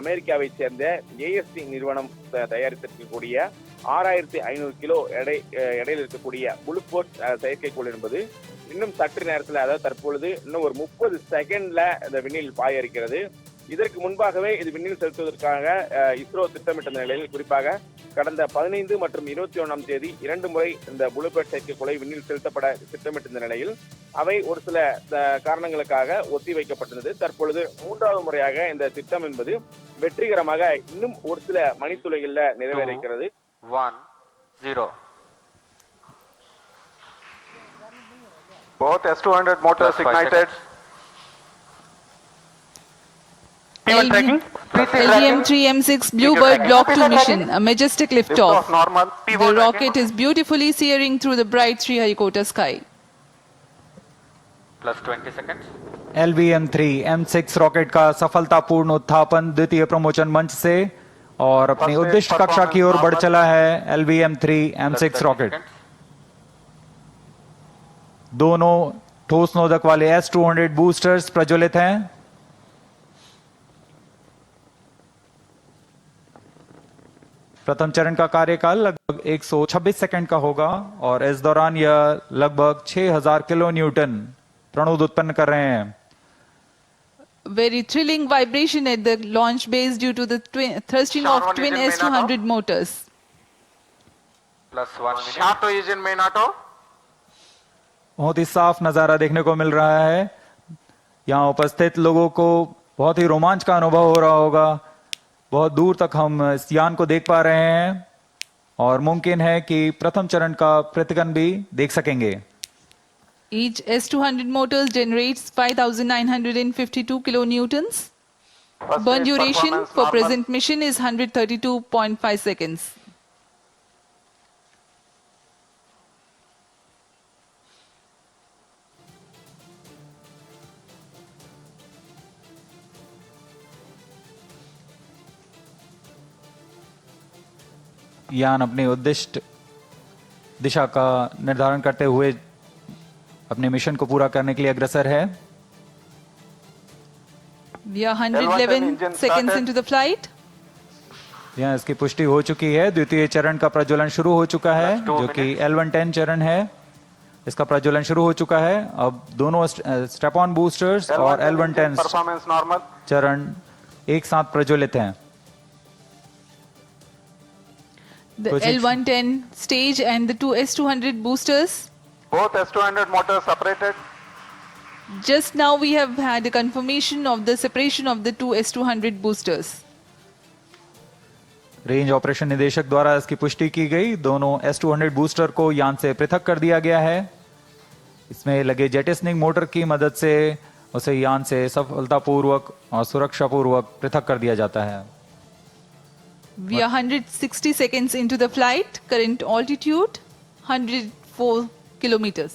அமெரிக்காவை சேர்ந்த ஏஎஸ்டி நிறுவனம் தயாரித்திருக்கக்கூடிய 6500 கிலோ எடையில் இருக்கக்கூடிய புளுபோர்ட் செயற்கைக்கோள் என்பது இன்னும் சற்று நேரத்தில், அதாவது தற்பொழுது இன்னும் ஒரு 30 செகண்ட்ல இந்த விண்ணில் பாய இருக்கிறது. இதற்கு முன்பாகவே இது விண்ணில் செலுத்துவதற்காக இஸ்ரோ திட்டமிட்ட நிலையில், குறிப்பாக கடந்த 15 மற்றும் 21ஆம் தேதி 2 முறை இந்த புளுபோர்ட் செயற்கைக்கோளை விண்ணில் செலுத்தப்பட திட்டமிட்டிருந்த நிலையில் அவை ஒரு சில காரணங்களுக்காக ஒத்திவைக்கப்பட்டது. தற்பொழுது 3வது முறையாக இந்த திட்டம் என்பது வெற்றிகரமாக இன்னும் ஒரு சில மணித்துளிகள்ல நிறைவேற இருக்கிறது. 1-0. Both S200 motors ignited. LVM-3 M6 Bluebird Block 2 mission, a majestic liftoff. The rocket is beautifully searing through the bright Sriharikota sky. Plus 20 seconds. LVM-3 M6 rocket का सफलतापूर्ण उत्थापन द्वितीय प्रमोचन मंच से और अपनी उद्दिष्ट कक्षा की ओर बढ़ चला है LVM-3 M6 रॉकेट। दोनों ठोस नोदक वाले S200 बूस्टर्स प्रज्वलित हैं। प्रथम चरण का कार्यकाल लगभग 126 सेकंड का होगा और इस दौरान यह लगभग 6000 किलो न्यूटन प्रणोद उत्पन्न कर रहे हैं। Very thrilling vibration at the launch base due to the thrusting of twin S200 motors. Plus 1 minute. Sharp to engine main auto. बहुत ही साफ नजारा देखने को मिल रहा है। यहाँ उपस्थित लोगों को बहुत ही रोमांच का अनुभव हो रहा होगा। बहुत दूर तक हम इस यान को देख पा रहे हैं और मुमकिन है कि प्रथम चरण का प्रतिगन भी देख सकेंगे। Each S200 motors generates 5,952 kilonewtons. Burn duration for present mission is 132.5 seconds. यान अपनी उद्दिष्ट दिशा का निर्धारण करते हुए अपने मिशन को पूरा करने के लिए अग्रसर है। We are 111 seconds into the flight. यहाँ इसकी पुष्टि हो चुकी है। द्वितीय चरण का प्रज्वलन शुरू हो चुका है, जो कि L110 चरण है। इसका प्रज्वलन शुरू हो चुका है। अब दोनों स्टेप ऑन बूस्टर्स और L110 चरण एक साथ प्रज्वलित हैं। The L110 stage and the two S200 boosters. Both S200 motors separated. Just now we have had a confirmation of the separation of the two S200 boosters. Range operation निदेशक द्वारा इसकी पुष्टि की गई। दोनों S200 बूस्टर को यान से पृथक कर दिया गया है। इसमें लगे जेटिसनिंग मोटर की मदद से उसे यान से सफलतापूर्वक और सुरक्षापूर्वक पृथक कर दिया जाता है। We are 160 seconds into the flight. Current altitude 104 kilometers.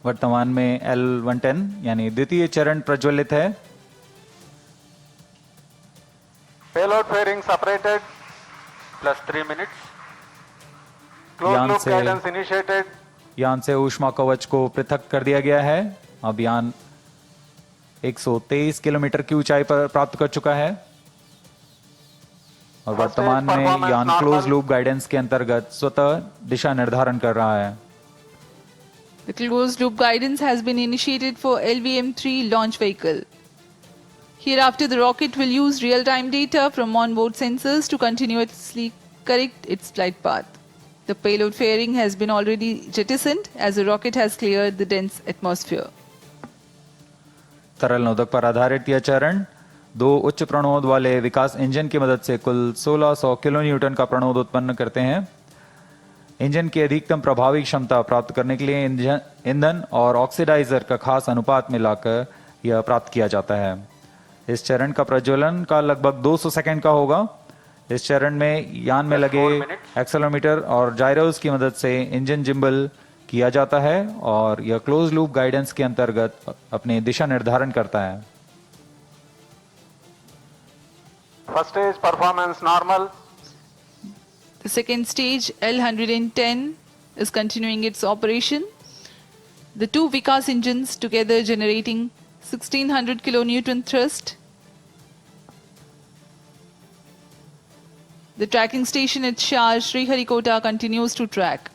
वर्तमान में L110 यानी द्वितीय चरण प्रज्वलित है। Payload fairing separated. Plus 3 minutes. Closed loop guidance initiated. यान से ऊष्मा कवच को पृथक कर दिया गया है। अब यान 123 किलोमीटर की ऊंचाई पर प्राप्त कर चुका है और वर्तमान में यान क्लोज लूप गाइडेंस के अंतर्गत स्वतः दिशा निर्धारण कर रहा है। The closed loop guidance has been initiated for LVM-3 launch vehicle. Hereafter, the rocket will use real-time data from onboard sensors to continuously correct its flight path. The payload fairing has been already jettisoned as the rocket has cleared the dense atmosphere. तरल नोदक पर आधारित यह चरण दो उच्च प्रणोद वाले विकास engine की मदद से कुल 1600 किलो न्यूटन का प्रणोद उत्पन्न करते हैं। इंजन की अधिकतम प्रभावी क्षमता प्राप्त करने के लिए ईंधन और ऑक्सीडाइजर का खास अनुपात मिलाकर यह प्राप्त किया जाता है। इस चरण का प्रज्वलन का लगभग 200 सेकंड का होगा। इस चरण में यान में लगे एक्सेलेरोमीटर और जायरोस की मदद से इंजन जिम्बल किया जाता है और यह क्लोज लूप गाइडेंस के अंतर्गत अपनी दिशा निर्धारण करता है। First stage performance normal. The second stage L110 is continuing its operation. The two Vikas engines together generating 1600 kilonewton thrust. The tracking station at Shah Sriharikota continues to track.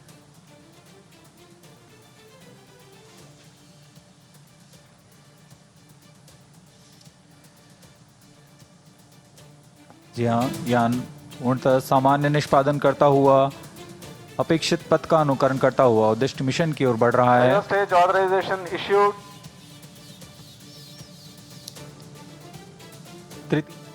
जी हाँ, यान पूर्णतः सामान्य निष्पादन करता हुआ अपेक्षित पथ का अनुकरण करता हुआ उद्दिष्ट मिशन की ओर बढ़ रहा है। Stage authorization issued. तृतीय